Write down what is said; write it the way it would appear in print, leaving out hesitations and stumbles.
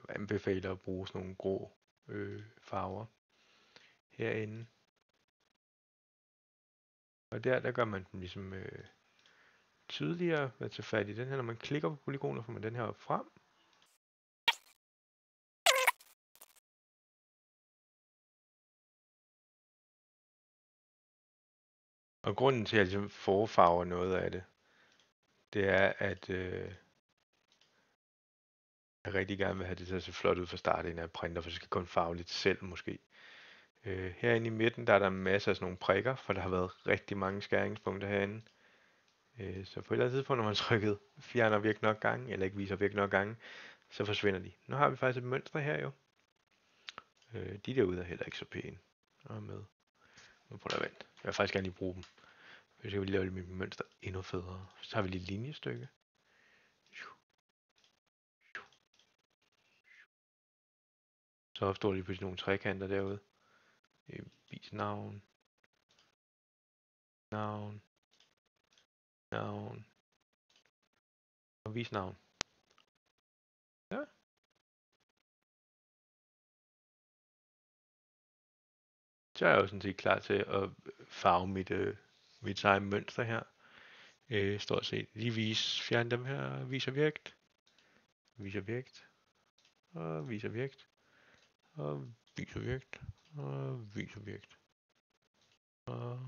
anbefaler at bruge sådan nogle grå farver herinde. Og der gør man dem ligesom tydeligere at tage fat i den her. Når man klikker på polygoner, får man den her op frem. Og grunden til, at jeg ligesom forfarver noget af det, det er, at jeg rigtig gerne vil have det til at se flot ud fra start, inden jeg printer, for så skal jeg kun farve lidt selv måske. Herinde i midten, der er der masser af sådan nogle prikker, for der har været rigtig mange skæringspunkter herinde. Så på et eller andet tidspunkt, når man trykket fjerner virkelig nok gange, eller ikke viser virkelig nok gange, så forsvinder de. Nu har vi faktisk et mønster her jo. De derude er heller ikke så pæne. Og med. Nu prøver jeg at vente. Jeg vil faktisk gerne lige bruge dem. Hvis jeg vil lave mit mønster endnu federe. Så tager vi lige et linjestykke. Så opstår lige pludselig nogle trekanter derude. Vis navn. Navn. Navn. Og vis navn. Ja. Så er jeg jo sådan set klar til at farve mit eget mønster her. Stort set. Lige fjerne dem her. Vis objekt. Vis objekt. Og vis objekt. Og vis objekt. Og vis objekt. Og